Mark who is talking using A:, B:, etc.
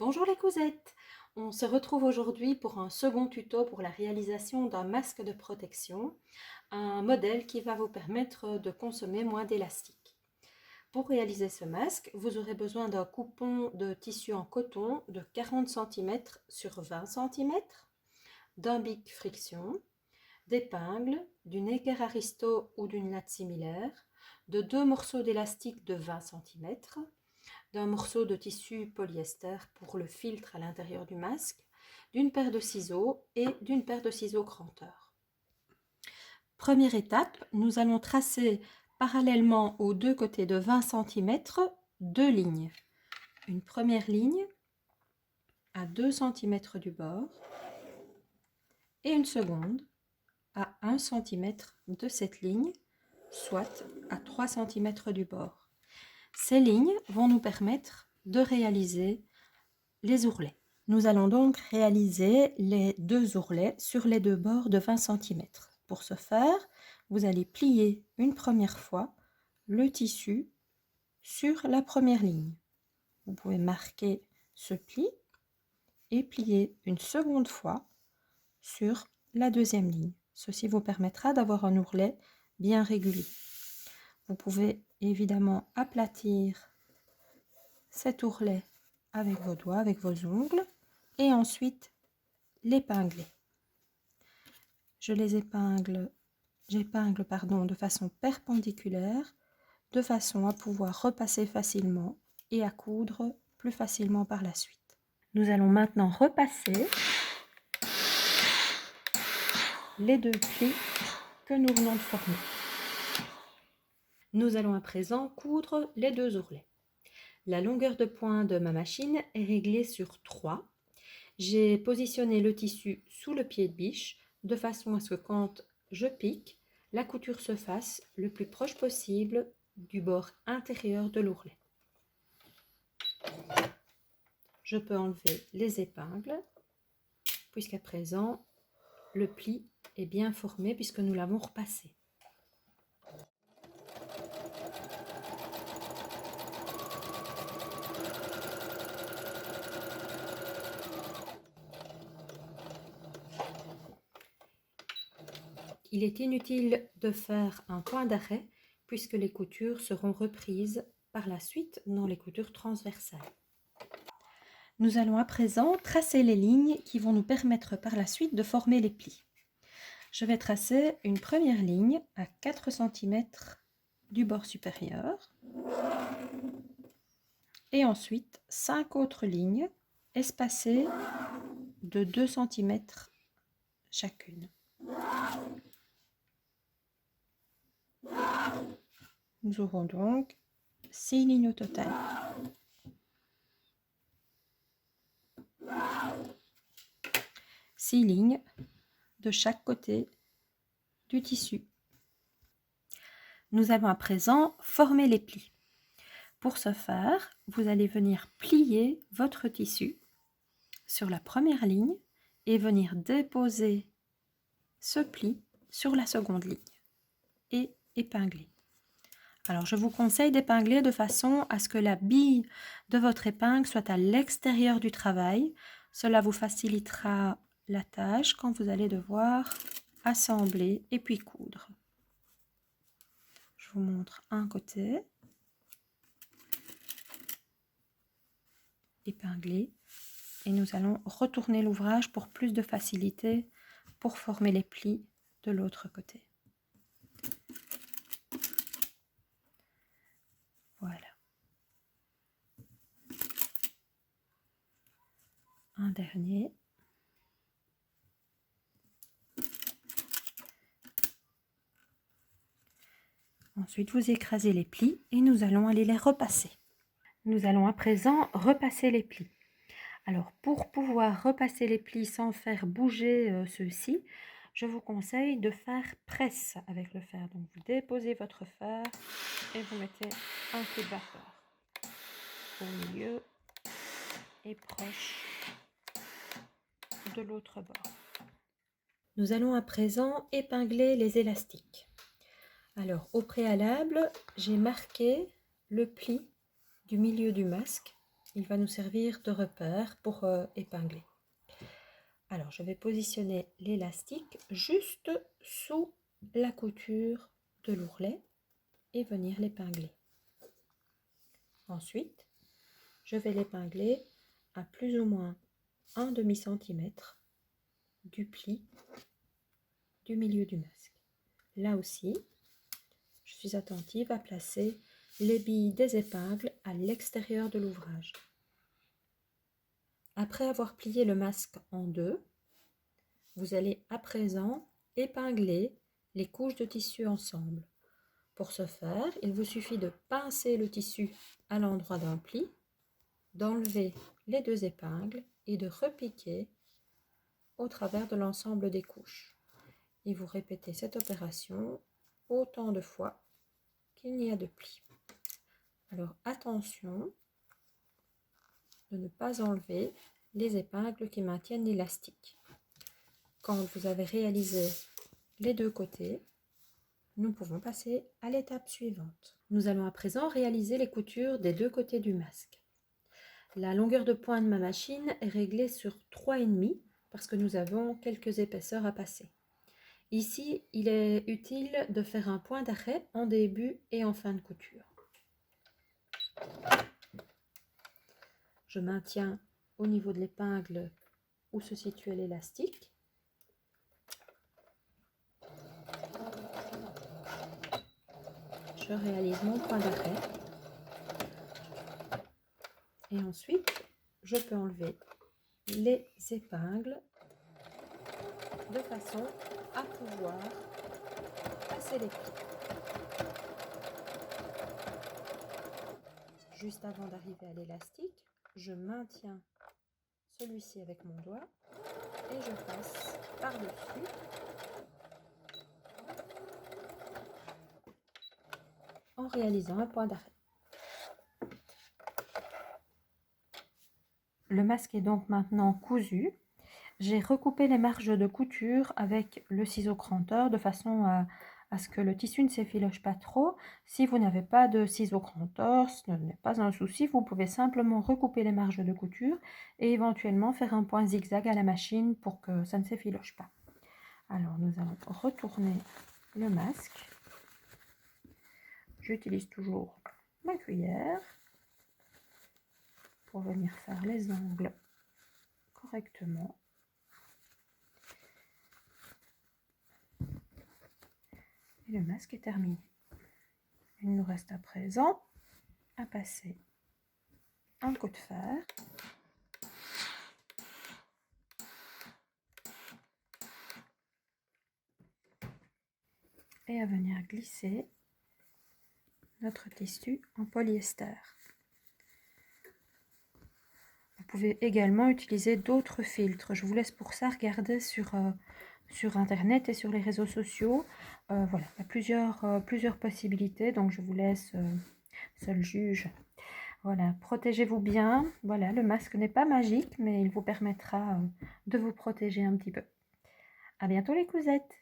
A: Bonjour les cousettes! On se retrouve aujourd'hui pour un second tuto pour la réalisation d'un masque de protection, un modèle qui va vous permettre de consommer moins d'élastique. Pour réaliser ce masque, vous aurez besoin d'un coupon de tissu en coton de 40 cm sur 20 cm, d'un bic friction, d'épingles, d'une équerre aristo ou d'une latte similaire, de 2 morceaux d'élastique de 20 cm, d'un morceau de tissu polyester pour le filtre à l'intérieur du masque, d'une paire de ciseaux et d'une paire de ciseaux cranteurs. Première étape, nous allons tracer parallèlement aux deux côtés de 20 cm deux lignes. Une première ligne à 2 cm du bord et une seconde à 1 cm de cette ligne, soit à 3 cm du bord. Ces lignes vont nous permettre de réaliser les ourlets. Nous allons donc réaliser les deux ourlets sur les deux bords de 20 cm. Pour ce faire, vous allez plier une première fois le tissu sur la première ligne. Vous pouvez marquer ce pli et plier une seconde fois sur la deuxième ligne. Ceci vous permettra d'avoir un ourlet bien régulier. Vous pouvez évidemment aplatir cet ourlet avec vos doigts, avec vos ongles, et ensuite l'épingler. J'épingle de façon perpendiculaire, de façon à pouvoir repasser facilement et à coudre plus facilement par la suite. Nous allons maintenant repasser les deux plis que nous venons de former. Nous allons à présent coudre les deux ourlets. La longueur de point de ma machine est réglée sur 3. J'ai positionné le tissu sous le pied de biche de façon à ce que quand je pique, la couture se fasse le plus proche possible du bord intérieur de l'ourlet. Je peux enlever les épingles puisqu'à présent le pli est bien formé puisque nous l'avons repassé. Il est inutile de faire un point d'arrêt puisque les coutures seront reprises par la suite dans les coutures transversales. Nous allons à présent tracer les lignes qui vont nous permettre par la suite de former les plis. Je vais tracer une première ligne à 4 cm du bord supérieur et ensuite 5 autres lignes espacées de 2 cm chacune. Nous aurons donc 6 lignes au total. Six lignes de chaque côté du tissu. Nous allons à présent former les plis. Pour ce faire, vous allez venir plier votre tissu sur la première ligne et venir déposer ce pli sur la seconde ligne et épingler. Alors je vous conseille d'épingler de façon à ce que la bille de votre épingle soit à l'extérieur du travail. Cela vous facilitera la tâche quand vous allez devoir assembler et puis coudre. Je vous montre un côté. Épingler. Et nous allons retourner l'ouvrage pour plus de facilité pour former les plis de l'autre côté. Voilà. Un dernier. Ensuite, vous écrasez les plis et nous allons aller les repasser. Nous allons à présent repasser les plis. Alors, pour pouvoir repasser les plis sans faire bouger ceux-ci, je vous conseille de faire presse avec le fer. Donc, vous déposez votre fer et vous mettez un coup de vapeur au milieu et proche de l'autre bord. Nous allons à présent épingler les élastiques. Alors, au préalable, j'ai marqué le pli du milieu du masque Il va nous servir de repère pour épingler. Alors, je vais positionner l'élastique juste sous la couture de l'ourlet et venir l'épingler. Ensuite, je vais l'épingler à plus ou moins 1/2 centimètre du pli du milieu du masque. Là aussi, je suis attentive à placer les billes des épingles à l'extérieur de l'ouvrage. Après avoir plié le masque en deux, vous allez à présent épingler les couches de tissu ensemble. Pour ce faire, il vous suffit de pincer le tissu à l'endroit d'un pli, d'enlever les deux épingles et de repiquer au travers de l'ensemble des couches. Et vous répétez cette opération autant de fois qu'il n'y a de plis. Alors attention de ne pas enlever les épingles qui maintiennent l'élastique. Quand vous avez réalisé les deux côtés, nous pouvons passer à l'étape suivante. Nous allons à présent réaliser les coutures des deux côtés du masque. La longueur de pointe de ma machine est réglée sur 3,5 parce que nous avons quelques épaisseurs à passer. Ici, il est utile de faire un point d'arrêt en début et en fin de couture. Je maintiens au niveau de l'épingle où se situait l'élastique. Je réalise mon point d'arrêt. Et ensuite, je peux enlever les épingles de façon à pouvoir passer les plis. Juste avant d'arriver à l'élastique, je maintiens celui-ci avec mon doigt et je passe par-dessus en réalisant un point d'arrêt. Le masque est donc maintenant cousu. J'ai recoupé les marges de couture avec le ciseau cranteur de façon à ce que le tissu ne s'effiloche pas trop. Si vous n'avez pas de ciseau cranteur, ce n'est pas un souci, vous pouvez simplement recouper les marges de couture et éventuellement faire un point zigzag à la machine pour que ça ne s'effiloche pas. Alors nous allons retourner le masque. J'utilise toujours ma cuillère pour venir faire les angles correctement. Et le masque est terminé. Il nous reste à présent à passer un coup de fer et à venir glisser notre tissu en polyester. Vous pouvez également utiliser d'autres filtres. Je vous laisse pour ça regarder sur internet et sur les réseaux sociaux. Voilà, il y a plusieurs possibilités, donc je vous laisse seul juge. Voilà, protégez-vous bien. Voilà, le masque n'est pas magique, mais il vous permettra de vous protéger un petit peu. À bientôt les cousettes!